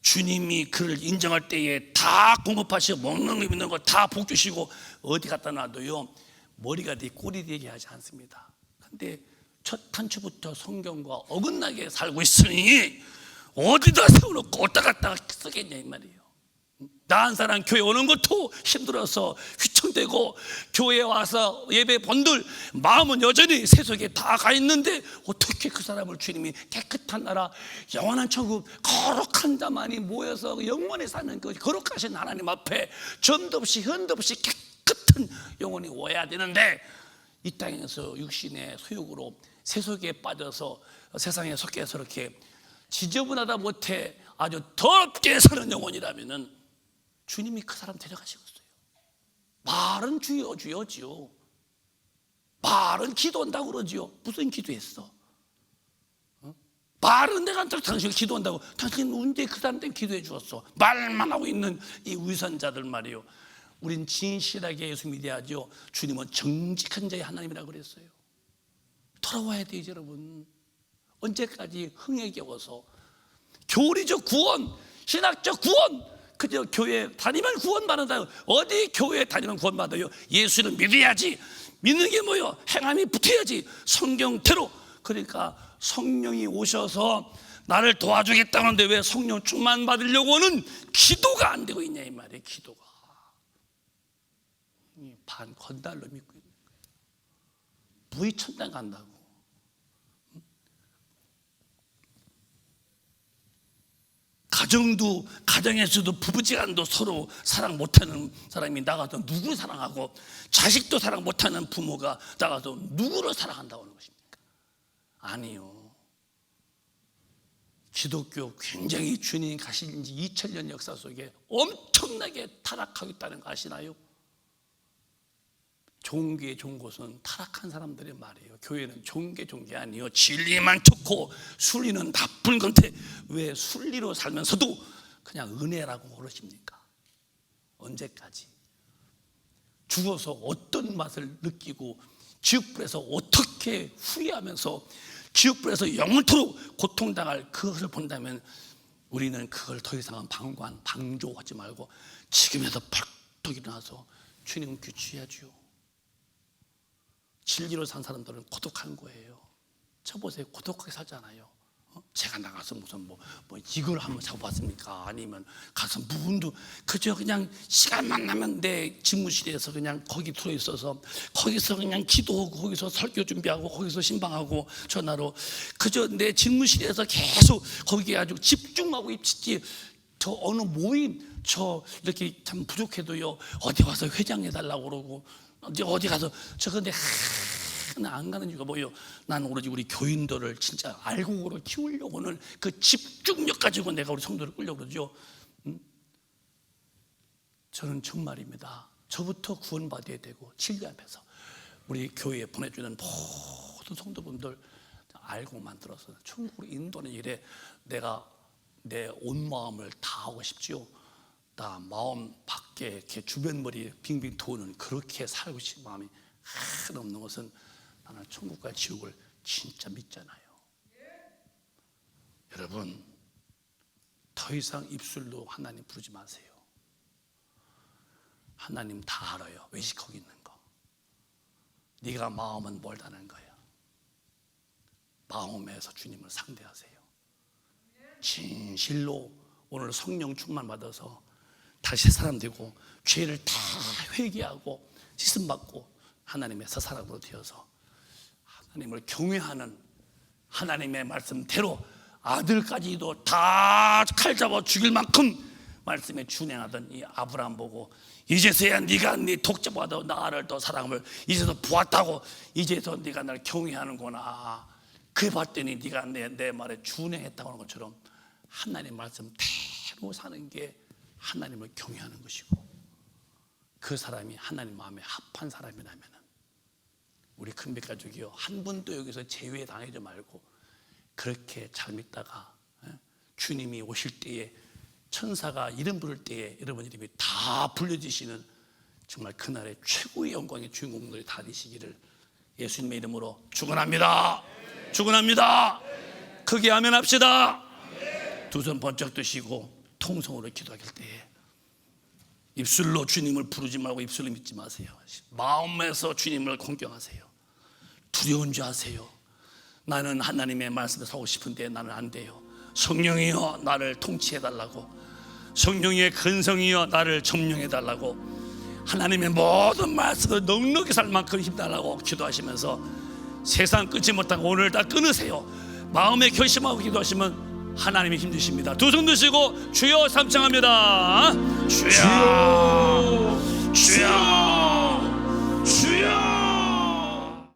주님이 그를 인정할 때에 다 공급하시고 먹는 거 입는 거 다 복 주시고 어디 갖다 놔도요 머리가 네 꼴이 되게 하지 않습니다. 근데 첫 단추부터 성경과 어긋나게 살고 있으니 어디다 세워놓고 어디다 갖다가 쓰겠냐 이 말이에요. 나 한 사람 교회 오는 것도 힘들어서 휘청대고 교회에 와서 예배 본들 마음은 여전히 세속에 다 가 있는데 어떻게 그 사람을 주님이 깨끗한 나라 영원한 천국 거룩한 자만이 모여서 영원히 사는 그 거룩하신 하나님 앞에 점도 없이 흔도 없이 깨끗한 영혼이 와야 되는데 이 땅에서 육신의 소욕으로 세속에 빠져서 세상에 속해서 이렇게 지저분하다 못해 아주 더럽게 사는 영혼이라면은 주님이 그 사람 데려가시겠어요? 말은 주여 주여지요. 말은 기도한다고 그러지요. 무슨 기도했어? 말은 내가 당신 기도한다고. 당신 언제 그 사람 때문에 기도해 주었어? 말만 하고 있는 이 위선자들 말이요. 우린 진실하게 예수 믿어야죠. 주님은 정직한 자의 하나님이라고 그랬어요. 돌아와야 돼요, 여러분. 언제까지 흥에 겨워서 교리적 구원, 신학적 구원, 그저 교회 다니면 구원받는다. 어디 교회 다니면 구원받아요? 예수를 믿어야지. 믿는 게 뭐예요? 행함이 붙어야지. 성경대로. 그러니까 성령이 오셔서 나를 도와주겠다는데 왜 성령 충만 받으려고는 기도가 안 되고 있냐 이 말이에요. 기도가 반 건달로 믿고 있는 거예요. 무의천당 간다고. 가정에서도 부부지간도 서로 사랑 못하는 사람이 나가서 누구를 사랑하고, 자식도 사랑 못하는 부모가 나가서 누구를 사랑한다고 하는 것입니까? 아니요. 기독교 굉장히 주님이 가신 지 2000년 역사 속에 엄청나게 타락하고 있다는 거 아시나요? 좋은 게 좋은 곳은 타락한 사람들의 말이에요. 교회는 좋은 게 좋은 게 아니에요. 진리만 좋고 순리는 나쁜 건데 왜 순리로 살면서도 그냥 은혜라고 그러십니까? 언제까지? 죽어서 어떤 맛을 느끼고 지옥불에서 어떻게 후회하면서 지옥불에서 영원토록 고통당할 그것을 본다면 우리는 그걸 더 이상은 방조하지 말고 지금에서 벌떡 일어나서 주님 규칙해야지요. 진리로 산 사람들은 고독한 거예요. 저 보세요, 고독하게 살잖아요. 제가 나가서 무슨 뭐 이걸 한번 잡아봤습니까? 아니면 가서 무분도 그저 그냥 시간만 나면 내 집무실에서 그냥 거기 들어 있어서 거기서 그냥 기도하고 거기서 설교 준비하고 거기서 신방하고 전화로 그저 내 집무실에서 계속 거기에 아주 집중하고 있지. 저 어느 모임 저 이렇게 참 부족해도요 어디 와서 회장해 달라고 그러고 어디 가서 저 근데 안 가는 이유가 뭐예요? 난 오로지 우리 교인들을 진짜 알곡으로 키우려고는 그 집중력 가지고 내가 우리 성도를 끌려고 그러죠. 저는 정말입니다. 저부터 구원받아야 되고 진리 앞에서 우리 교회에 보내주는 모든 성도분들 알고 만들어서 천국으로 인도하는 일에 내가 내 온 마음을 다하고 싶지요. 나 마음 밖에 이렇게 주변 머리 빙빙 도는 그렇게 살고 싶은 마음이 하나 없는 것은 나는 천국과 지옥을 진짜 믿잖아요. 여러분, 더 이상 입술로 하나님 부르지 마세요. 하나님 다 알아요. 외식하고 있는 거. 네가 마음은 멀다는 거야. 마음에서 주님을 상대하세요. 진실로 오늘 성령 충만 받아서 다시 사람 되고 죄를 다 회개하고 씻음 받고 하나님의 사사람으로 되어서 하나님을 경외하는 하나님의 말씀대로 아들까지도 다 칼잡아 죽일 만큼 말씀에 준행하던 이 아브라함 보고 이제서야 네가 네 독자보다 나를 더 사랑함을 이제서 보았다고 이제서 네가 나를 경외하는구나. 그래 봤더니 네가 내 말에 준행했다고 하는 것처럼 하나님 말씀대로 사는 게 하나님을 경외하는 것이고 그 사람이 하나님 마음에 합한 사람이라면 우리 큰빛 가족이요 한 분도 여기서 제외당하지 말고 그렇게 잘 믿다가 주님이 오실 때에 천사가 이름 부를 때에 여러분 이름이 다 불려지시는 정말 그날의 최고의 영광의 주인공들이 다 되시기를 예수님의 이름으로 축원합니다. 축원합니다. 크게 아멘 합시다. 두 손 번쩍 드시고 통성으로 기도할 때에 입술로 주님을 부르지 말고 입술로 믿지 마세요. 마음에서 주님을 공경하세요. 두려운 줄 아세요. 나는 하나님의 말씀에 서고 싶은데 나는 안 돼요. 성령이여 나를 통치해달라고, 성령의 근성이여 나를 점령해달라고, 하나님의 모든 말씀을 넉넉히 살 만큼 힘달라고 기도하시면서 세상 끊지 못하고 오늘 다 끊으세요. 마음에 결심하고 기도하시면 하나님이 힘드십니다. 두 손 드시고 주여 삼창합니다. 주여